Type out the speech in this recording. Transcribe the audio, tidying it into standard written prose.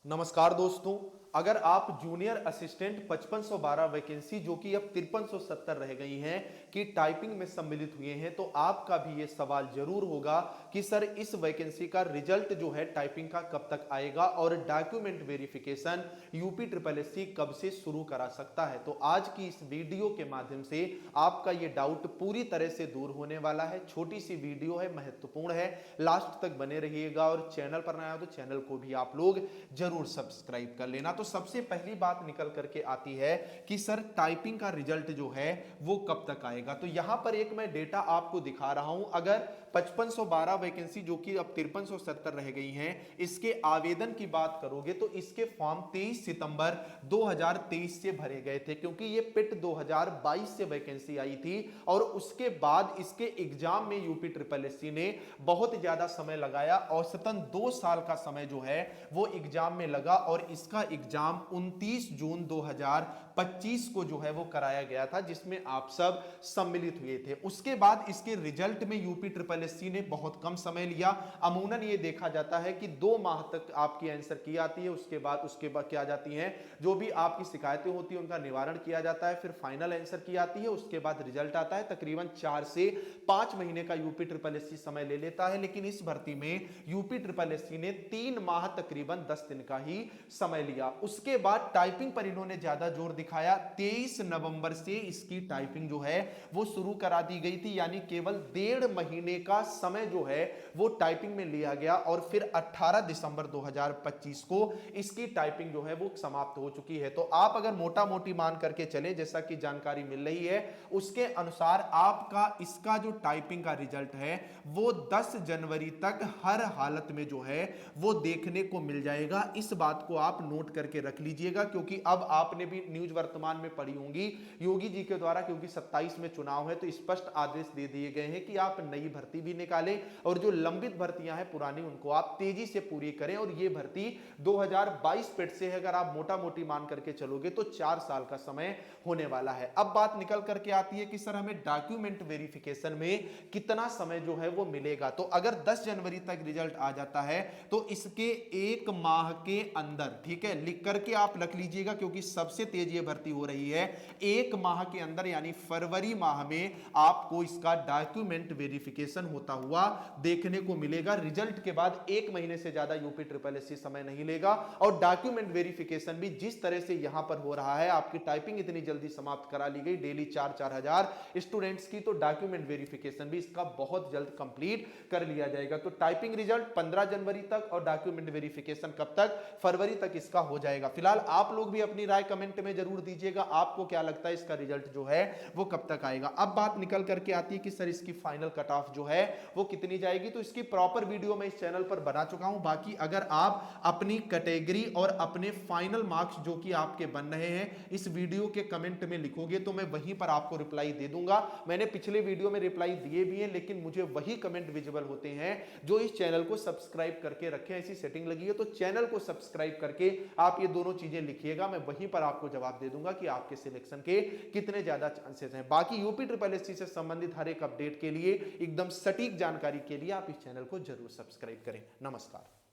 नमस्कार दोस्तों, अगर आप जूनियर असिस्टेंट 5512 वैकेंसी जो कि अब 5370 रह गई हैं कि टाइपिंग में सम्मिलित हुए हैं, तो आपका भी ये सवाल जरूर होगा कि सर इस वैकेंसी का रिजल्ट जो है टाइपिंग का कब तक आएगा और document verification UP triple SC कब से शुरू करा सकता है। तो आज की इस वीडियो के माध्यम से आपका ये डाउट पूरी तरह से दूर होने वाला है। छोटी सी वीडियो है, महत्वपूर्ण है, लास्ट तक बने रहिएगा और चैनल पर नया हो तो चैनल को भी आप लोग जरूर सब्सक्राइब कर लेना। तो सबसे पहली बात निकल करके आती है कि सर टाइपिंग का रिजल्ट जो है वो कब तक आएगा। तो यहां पर एक मैं डेटा आपको दिखा रहा हूं। अगर 5512 वैकेंसी जो कि अब 5370 रह गई हैं, इसके आवेदन की बात करोगे तो इसके फॉर्म 23 सितंबर 2023 से भरे गए थे, क्योंकि ये पिट 2022 से वैकेंसी आई थी और उसके बाद इसके एग्जाम में यूपी ट्रिपल एससी ने बहुत ज्यादा समय लगाया। औसतन 2 साल का समय जो है वो एग्जाम में लगा और इसका एग्जाम 29 जून 2025 को जो है वो कराया गया था, जिसमें आप सब सम्मिलित हुए थे। उसके बाद इसके रिजल्ट में यूपी ट्रिपल एससी ने बहुत कम समय लिया। अमूमन ये देखा जाता है कि 2 माह तक आपकी आंसर की आती है, उसके बाद क्या जाती है, जो भी आपकी शिकायतें होती है उनका निवारण किया जाता है, फिर फाइनल आंसर की आती है, उसके बाद रिजल्ट आता है। तकरीबन 4 से 5 महीने का यूपी ट्रिपल एससी समय ले लेता है, लेकिन इस भर्ती में यूपी ट्रिपल एससी ने 3 माह तकरीबन 10 दिन का ही समय लिया। उसके बाद टाइपिंग पर इन्होंने ज्यादा जोर दिखाया। 23 नवंबर से इसकी टाइपिंग जो है वो शुरू करा दी गई थी, यानी केवल 1.5 महीने का समय जो है वो टाइपिंग में लिया गया और फिर 18 दिसंबर 2025 को इसकी टाइपिंग जो है वो समाप्त हो चुकी है। तो आप अगर मोटा मोटी मान करके चले, जैसा कि जानकारी मिल रही है उसके अनुसार आपका इसका जो टाइपिंग का रिजल्ट है वो 10 जनवरी तक हर हालत में जो है वो देखने को मिल जाएगा। इस बात को आप नोट करके रख लीजिएगा, क्योंकि अब आपने भी न्यूज वर्तमान में पढ़ी होंगी योगी जी के द्वारा, क्योंकि 27 में चुनाव है तो स्पष्ट आदेश दे दिए गए हैं कि आप नई भर्ती भी निकालें और जो लंबित भर्तियां हैं पुरानी उनको आप तेजी से पूरी करें। और ये भर्ती 2022 पेट से है, अगर आप मोटा मोटी मान करके चलोगे तो 4 साल का समय होने वाला है। अब बात निकल करके आती है कि सर हमें डॉक्यूमेंट वेरिफिकेशन में कितना समय जो है वो मिलेगा। तो अगर 10 जनवरी तक रिजल्ट आ जाता है तो इसके 1 माह के अंदर, ठीक है, लिख करके आप रख लीजिएगा क्योंकि सबसे तेज ये भर्ती हो रही है, 1 माह के अंदर यानी फरवरी माह में आपको इसका डॉक्यूमेंट वेरिफिकेशन होता हुआ देखने को मिलेगा। रिजल्ट के बाद 1 महीने से ज्यादा यूपी ट्रिपल एससी समय नहीं लेगा और डॉक्यूमेंट वेरिफिकेशन भी जिस तरह से यहां पर हो रहा है, आपकी टाइपिंग इतनी जल्दी समाप्त करा ली गई, डेली 4-4 हजार स्टूडेंट्स की, तो डॉक्यूमेंट वेरिफिकेशन भी इसका बहुत जल्द कंप्लीट कर लिया जाएगा। तो टाइपिंग रिजल्ट 15 जनवरी तक और डॉक्यूमेंट वेरिफिकेशन कब तक, फरवरी तक इसका हो जाएगा। फिलहाल आप लोग भी अपनी राय कमेंट में जरूर दीजिएगा, आपको क्या लगता है इसका रिजल्ट जो है वो कब तक आएगा। अब बात निकल करके आती है कि सर इसकी फाइनल कट ऑफ जो है वो कितनी जाएगी। तो इसकी प्रॉपर वीडियो मैं इस चैनल पर बना चुका हूं। बाकी अगर आप अपनी कैटेगरी और अपने फाइनल मार्क्स जो कि आपके बन रहे हैं इस वीडियो के कमेंट में लिखोगे तो मैं वहीं पर आपको रिप्लाई दे दूंगा। मैंने पिछले वीडियो में रिप्लाई दिए भी हैं, लेकिन मुझे वही कमेंट विजिबल होते हैं जो इस चैनल को सब्सक्राइब करके रखे। ऐसी सेटिंग लगी है तो चैनल को सब्सक्राइब करके आप ये दोनों चीजें लिखिएगा, मैं वहीं पर आपको जवाब दे दूंगा कि आपके सिलेक्शन के कितने ज्यादा चांसेस हैं। बाकी यूपी ट्रिपल एससी से संबंधित हर एक अपडेट के लिए, एकदम सटीक जानकारी के लिए आप इस चैनल को जरूर सब्सक्राइब करें। नमस्कार।